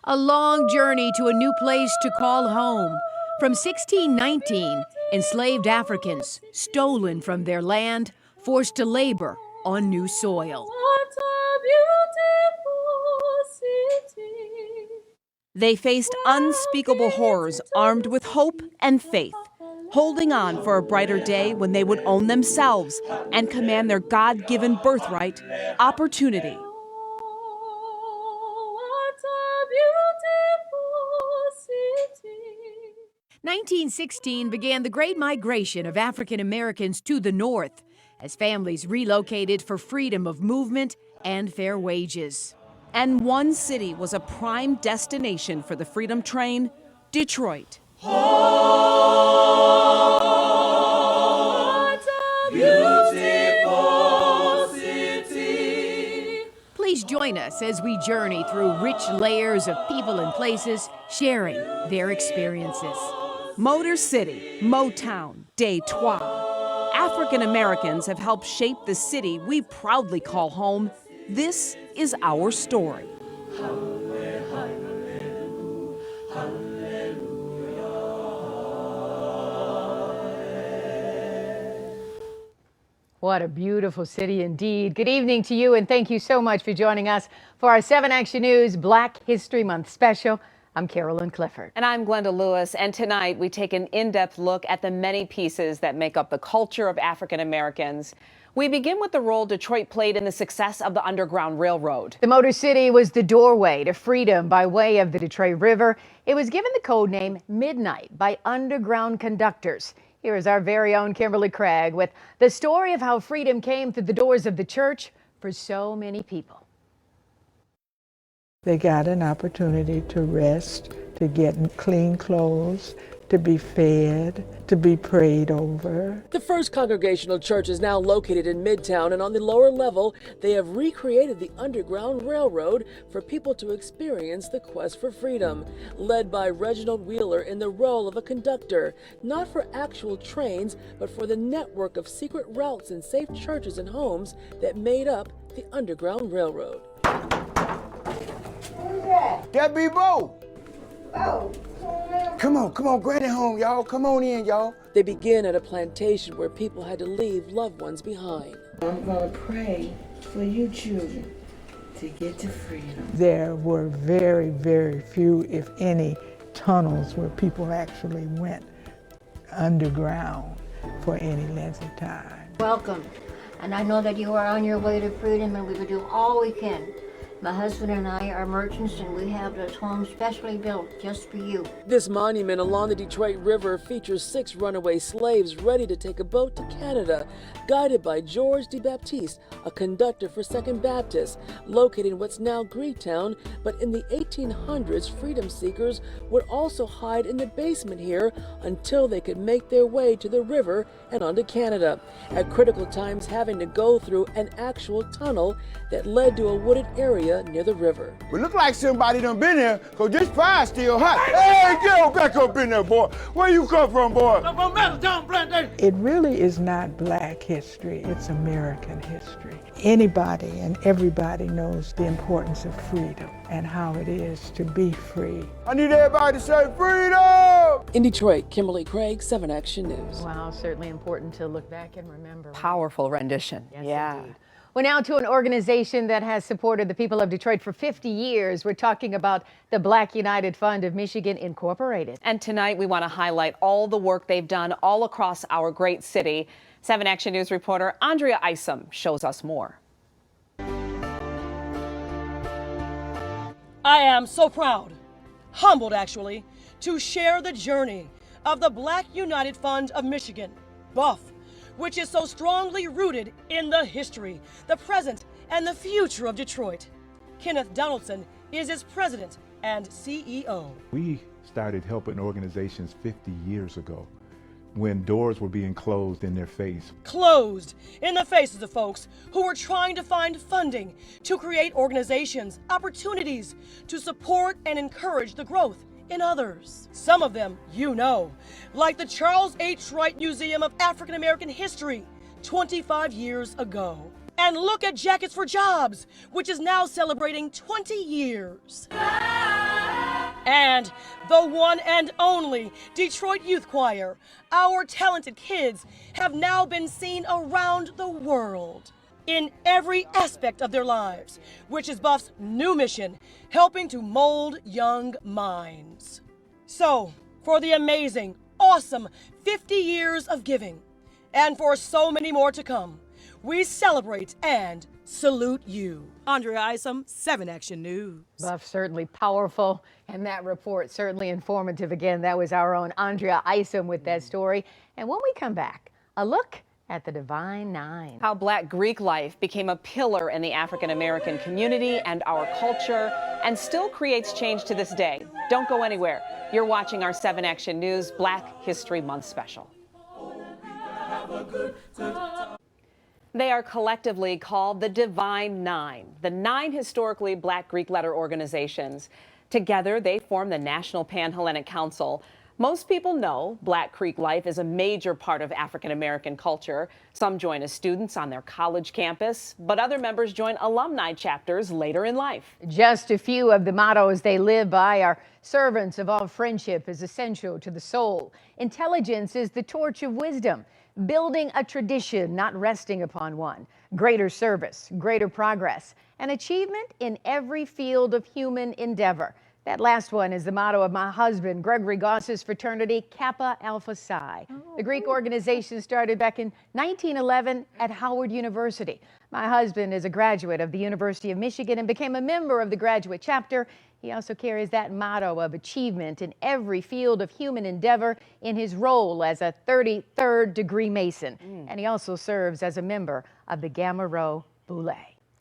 A long journey to a new place to call home. From 1619, enslaved Africans, stolen from their land, forced to labor on new soil. What a beautiful city. They faced unspeakable horrors, armed with hope and faith, holding on for a brighter day when they would own themselves and command their God-given birthright, opportunity. Oh, what a beautiful city. 1916 began the Great Migration of African Americans to the North, as families relocated for freedom of movement and fair wages. And one city was a prime destination for the Freedom Train, Detroit. What a beautiful city. Please join us as we journey through rich layers of people and places sharing their experiences. Motor City, Motown, Detroit. African Americans have helped shape the city we proudly call home. This is our story. What a beautiful city indeed. Good evening to you, and thank you so much for joining us for our 7 Action News Black History Month special. I'm Carolyn Clifford. And I'm Glenda Lewis, and tonight we take an in-depth look at the many pieces that make up the culture of African Americans. We begin with the role Detroit played in the success of the Underground Railroad. The Motor City was the doorway to freedom by way of the Detroit River. It was given the code name Midnight by underground conductors. Here is our very own Kimberly Craig with the story of how freedom came through the doors of the church for so many people. They got an opportunity to rest, to get clean clothes, to be fed, to be prayed over. The First Congregational Church is now located in Midtown, and on the lower level, they have recreated the Underground Railroad for people to experience the quest for freedom, led by Reginald Wheeler in the role of a conductor, not for actual trains, but for the network of secret routes and safe churches and homes that made up the Underground Railroad. That be Bo. Come on, granny home, y'all. Come on in, y'all. They begin at a plantation where people had to leave loved ones behind. I'm going to pray for you children to get to freedom. There were very, very few, if any, tunnels where people actually went underground for any length of time. Welcome. And I know that you are on your way to freedom, and we will do all we can. My husband and I are merchants, and we have this home specially built just for you. This monument along the Detroit River features 6 runaway slaves ready to take a boat to Canada, guided by George de Baptiste, a conductor for Second Baptist, located in what's now Greektown. But in the 1800s, freedom seekers would also hide in the basement here until they could make their way to the river and onto Canada, at critical times having to go through an actual tunnel that led to a wooded area near the river. We look like somebody done been here, cause this fire's still hot. Hey, get on back up in there, boy. Where you come from, boy? I'm from Metaltown Plantation. It really is not Black history, it's American history. Anybody and everybody knows the importance of freedom and how it is to be free. I need everybody to say freedom! In Detroit, Kimberly Craig, 7 Action News. Wow, certainly important to look back and remember. Powerful rendition. Yes, yeah. Indeed. Well, now to an organization that has supported the people of Detroit for 50 years. We're talking about the Black United Fund of Michigan Incorporated. And tonight we want to highlight all the work they've done all across our great city. 7 Action News reporter Andrea Isom shows us more. I am so proud, humbled actually, to share the journey of the Black United Fund of Michigan, BUF, which is so strongly rooted in the history, the present, and the future of Detroit. Kenneth Donaldson is its president and CEO. We started helping organizations 50 years ago when doors were being closed in their face. Closed in the faces of folks who were trying to find funding to create organizations, opportunities to support and encourage the growth in others. Some of them you know, like the Charles H. Wright Museum of African American History 25 years ago. And look at Jackets for Jobs, which is now celebrating 20 years. And the one and only Detroit Youth Choir. Our talented kids have now been seen around the world in every aspect of their lives, which is Buff's new mission, helping to mold young minds. So, for the amazing, awesome 50 years of giving, and for so many more to come, we celebrate and salute you. Andrea Isom, 7 Action News. Buff, certainly powerful, and that report certainly informative. Again, that was our own Andrea Isom with that story. And when we come back, a look at the Divine Nine. How Black Greek life became a pillar in the African American community and our culture, and still creates change to this day. Don't go anywhere. You're watching our 7 Action News Black History Month special. They are collectively called the Divine Nine, the 9 historically Black Greek letter organizations. Together, they form the National Pan-Hellenic Council. Most people know Black Greek life is a major part of African American culture. Some join as students on their college campus, but other members join alumni chapters later in life. Just a few of the mottos they live by are: servants of all friendship is essential to the soul. Intelligence is the torch of wisdom. Building a tradition, not resting upon one. Greater service, greater progress, and achievement in every field of human endeavor. That last one is the motto of my husband, Gregory Goss's fraternity, Kappa Alpha Psi. The Greek organization started back in 1911 at Howard University. My husband is a graduate of the University of Michigan and became a member of the graduate chapter. He also carries that motto of achievement in every field of human endeavor in his role as a 33rd degree Mason. And he also serves as a member of the Gamma Rho Boule.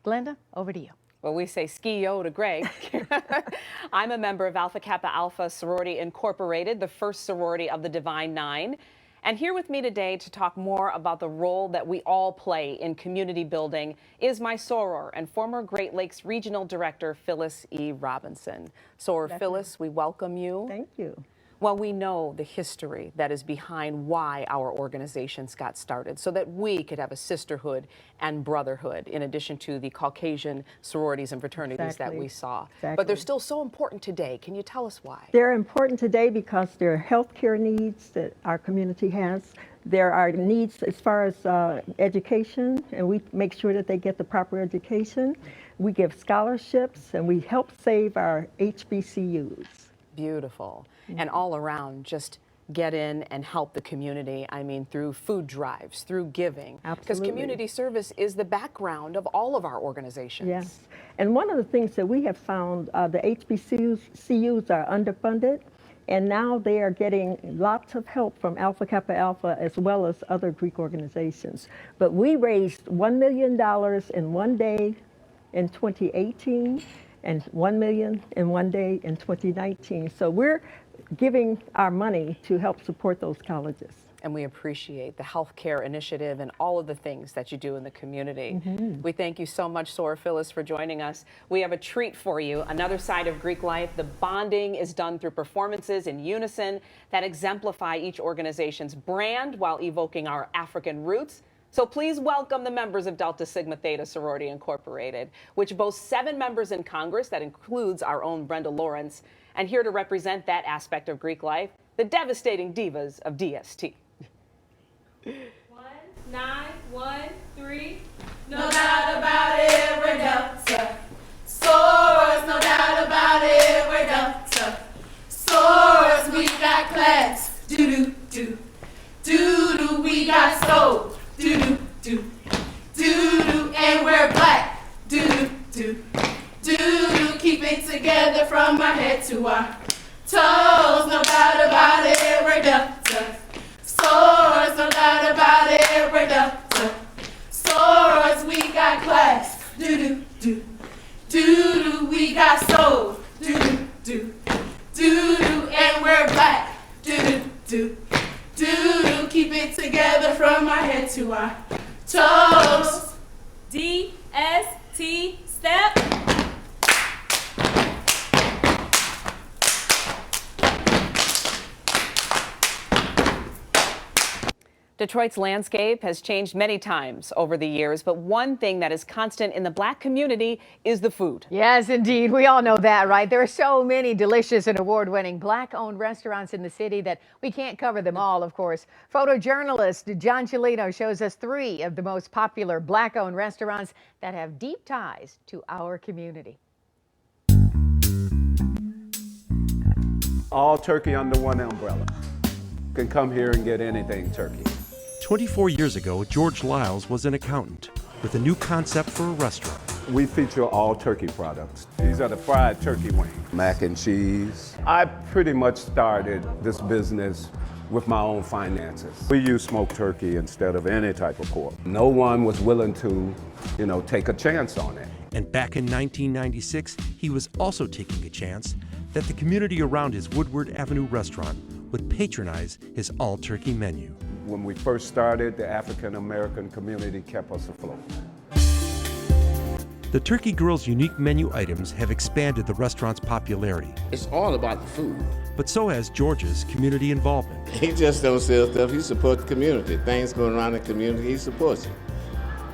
Glenda, over to you. Well, we say ski-yo to Greg. I'm a member of Alpha Kappa Alpha Sorority Incorporated, the first sorority of the Divine Nine. And here with me today to talk more about the role that we all play in community building is my soror and former Great Lakes Regional Director, Phyllis E. Robinson. Soror Phyllis, we welcome you. Thank you. Well, we know the history that is behind why our organizations got started, so that we could have a sisterhood and brotherhood, in addition to the Caucasian sororities and fraternities that we saw. But they're still so important today. Can you tell us why? They're important today because there are healthcare needs that our community has. There are needs as far as education, and we make sure that they get the proper education. We give scholarships, and we help save our HBCUs. Beautiful. And all around, just get in and help the community. I mean, through food drives, through giving. Absolutely. Because community service is the background of all of our organizations. Yes. And one of the things that we have found, the HBCUs are underfunded, and now they are getting lots of help from Alpha Kappa Alpha as well as other Greek organizations. But we raised $1 million in one day in 2018. And $1 million in one day in 2019. So we're giving our money to help support those colleges. And we appreciate the healthcare initiative and all of the things that you do in the community. We thank you so much, Soror Phyllis, for joining us. We have a treat for you, another side of Greek life. The bonding is done through performances in unison that exemplify each organization's brand while evoking our African roots. So please welcome the members of Delta Sigma Theta Sorority Incorporated, which boasts 7 members in Congress. That includes our own Brenda Lawrence. And here to represent that aspect of Greek life, the devastating divas of DST. 1, 9, 1, 3. No doubt about it, we're Delta. Sorors, no doubt about it, we're Delta. Sorors, we got class. Do-do-do. Do-do, we got soul. Do-do-do. Do-do, and we're black. Do-do-do. Do-do, keep it together from our head to our toes. No doubt about it, we're Delta. Sorors, no doubt about it, we're Delta. Sorors, we got class. Do-do-do. Do-do, we got soul. Do-do-do. Do-do, and we're black. Do-do-do. Do-do, keep it together from our head to our toes. D-S-T, step. Detroit's landscape has changed many times over the years, but one thing that is constant in the Black community is the food. Yes, indeed. We all know that, right? There are so many delicious and award-winning Black-owned restaurants in the city that we can't cover them all, of course. Photojournalist John Chelino shows us 3 of the most popular Black-owned restaurants that have deep ties to our community. All turkey under one umbrella. You can come here and get anything turkey. 24 years ago, George Lyles was an accountant with a new concept for a restaurant. We feature all turkey products. These are the fried turkey wings, mac and cheese. I pretty much started this business with my own finances. We use smoked turkey instead of any type of pork. No one was willing to, take a chance on it. And back in 1996, he was also taking a chance that the community around his Woodward Avenue restaurant would patronize his all-turkey menu. When we first started, the African American community kept us afloat. The Turkey Grill's unique menu items have expanded the restaurant's popularity. It's all about the food. But so has George's community involvement. He just don't sell stuff, he supports the community. Things going around the community, he supports it.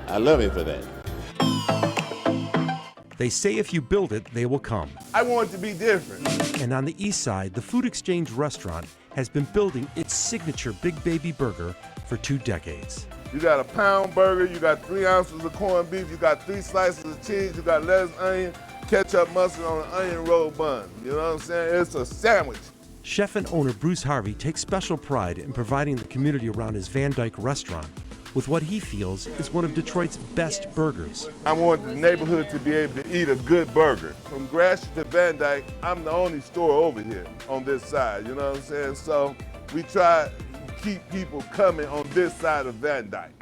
I love him for that. They say if you build it, they will come. I want it to be different. And on the east side, the Food Exchange restaurant has been building its signature Big Baby Burger for 2 decades. You got a pound burger, you got 3 ounces of corned beef, you got 3 slices of cheese, you got lettuce, onion, ketchup, mustard on an onion roll bun. You know what I'm saying? It's a sandwich. Chef and owner Bruce Harvey takes special pride in providing the community around his Van Dyke restaurant with what he feels is one of Detroit's best burgers. I want the neighborhood to be able to eat a good burger. From Gratiot to Van Dyke, I'm the only store over here on this side, you know what I'm saying? So we try to keep people coming on this side of Van Dyke.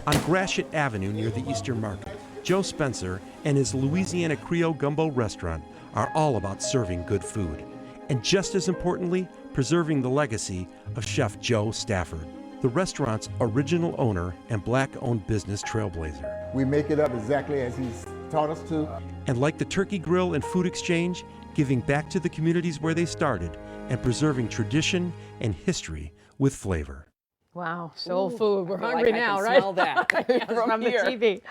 On Gratiot Avenue near the Eastern Market, Joe Spencer and his Louisiana Creole Gumbo restaurant are all about serving good food. And just as importantly, preserving the legacy of Chef Joe Stafford, the restaurant's original owner and Black-owned business trailblazer. We make it up exactly as he's taught us to. And like the Turkey Grill and Food Exchange, giving back to the communities where they started and preserving tradition and history with flavor. Wow, soul food. We're I feel hungry like now, I can right? smell that from here. the TV.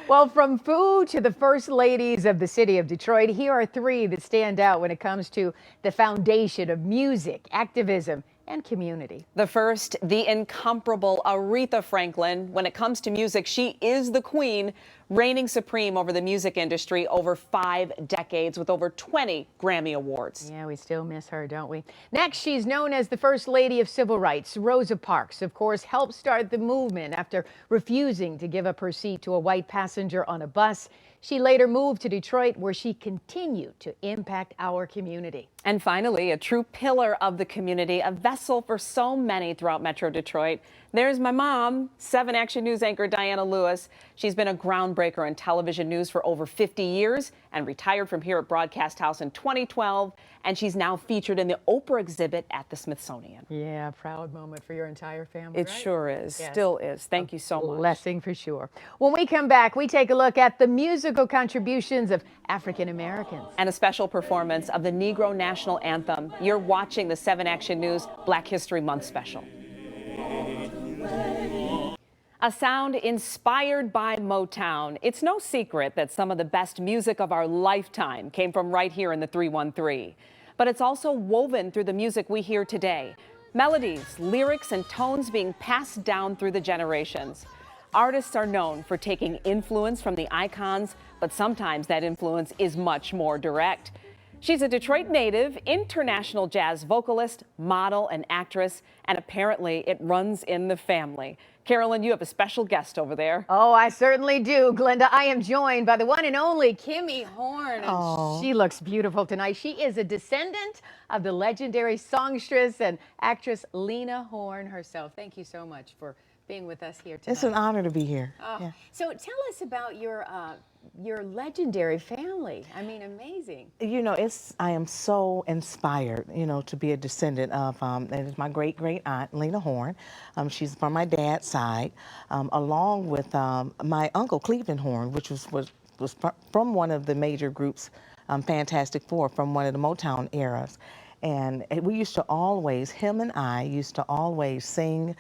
Well, from food to the first ladies of the city of Detroit, here are 3 that stand out when it comes to the foundation of music, activism, and community. The first, the incomparable Aretha Franklin. When it comes to music, she is the queen, reigning supreme over the music industry over 5 decades with over 20 Grammy Awards. Yeah, we still miss her, don't we? Next, she's known as the First Lady of Civil Rights. Rosa Parks, of course, helped start the movement after refusing to give up her seat to a white passenger on a bus. She later moved to Detroit, where she continued to impact our community. And finally, a true pillar of the community, a vessel for so many throughout Metro Detroit. There's my mom, 7 Action News anchor Diana Lewis. She's been a groundbreaker in television news for over 50 years and retired from here at Broadcast House in 2012. And she's now featured in the Oprah exhibit at the Smithsonian. Yeah, proud moment for your entire family. It right? sure is, Yes. still is. Thank you so much. Blessing for sure. When we come back, we take a look at the musical contributions of African Americans. And a special performance of the Negro National Anthem. You're watching the 7 Action News Black History Month special. A sound inspired by Motown. It's no secret that some of the best music of our lifetime came from right here in the 313. But it's also woven through the music we hear today. Melodies, lyrics, and tones being passed down through the generations. Artists are known for taking influence from the icons, but sometimes that influence is much more direct. She's a Detroit native, international jazz vocalist, model, and actress, and apparently it runs in the family. Carolyn, you have a special guest over there. Oh, I certainly do, Glenda. I am joined by the one and only Kimmy Horn. And she looks beautiful tonight. She is a descendant of the legendary songstress and actress Lena Horne herself. Thank you so much for being with us here tonight. It's an honor to be here. Oh. Yeah. So tell us about your legendary family. I mean, amazing. You know, I am so inspired, to be a descendant of, it is my great aunt, Lena Horne. She's from my dad's side, along with my uncle, Cleveland Horne, which was from one of the major groups, Fantastic Four, from one of the Motown eras. And we used to always, him and I used to always sing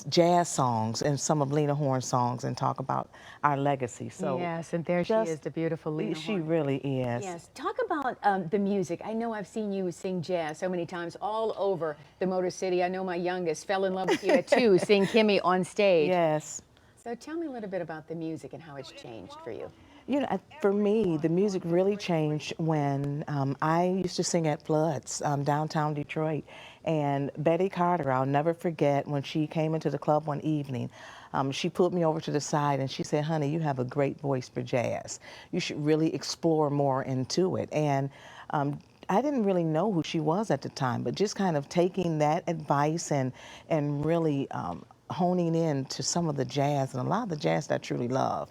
jazz songs and some of Lena Horne's songs and talk about our legacy. So yes, and there she is, the beautiful Lena She Horne. really is. Yes, talk about the music. I know I've seen you sing jazz so many times all over the Motor City. I know my youngest fell in love with you at 2, seeing Kimmy on stage. Yes. So tell me a little bit about the music and how it's changed for you. You know, for me, the music really changed when I used to sing at Floods, downtown Detroit. And Betty Carter, I'll never forget when she came into the club one evening, she pulled me over to the side and she said, honey, you have a great voice for jazz. You should really explore more into it. And I didn't really know who she was at the time, but just kind of taking that advice and really honing in to some of the jazz and a lot of the jazz that I truly love.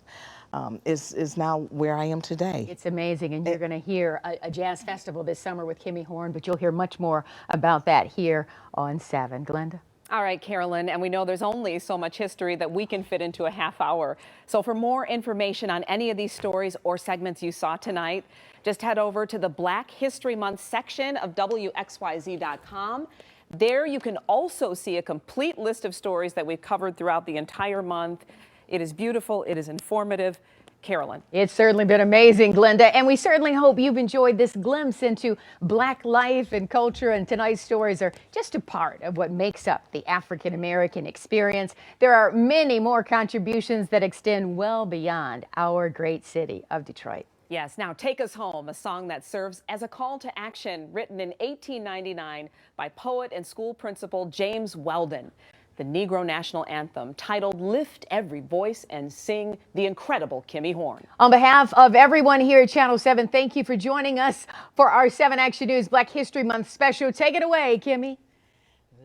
Is now where I am today. It's amazing, and you're going to hear a jazz festival this summer with Kimmy Horne, but you'll hear much more about that here on 7. Glenda? All right, Carolyn, and we know there's only so much history that we can fit into a half hour. So for more information on any of these stories or segments you saw tonight, just head over to the Black History Month section of WXYZ.com. There you can also see a complete list of stories that we've covered throughout the entire month. It is beautiful. It is informative. Carolyn. It's certainly been amazing, Glenda, and we certainly hope you've enjoyed this glimpse into Black life and culture, and tonight's stories are just a part of what makes up the African American experience. There are many more contributions that extend well beyond our great city of Detroit. Yes, now Take Us Home, a song that serves as a call to action, written in 1899 by poet and school principal James Weldon. The Negro National Anthem, titled Lift Every Voice and Sing, the incredible Kimmy Horne. On behalf of everyone here at Channel 7, thank you for joining us for our 7 Action News Black History Month special. Take it away, Kimmy.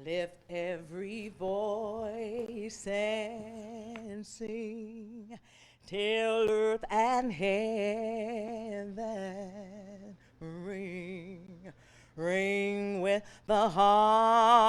Lift every voice and sing till earth and heaven ring, ring with the heart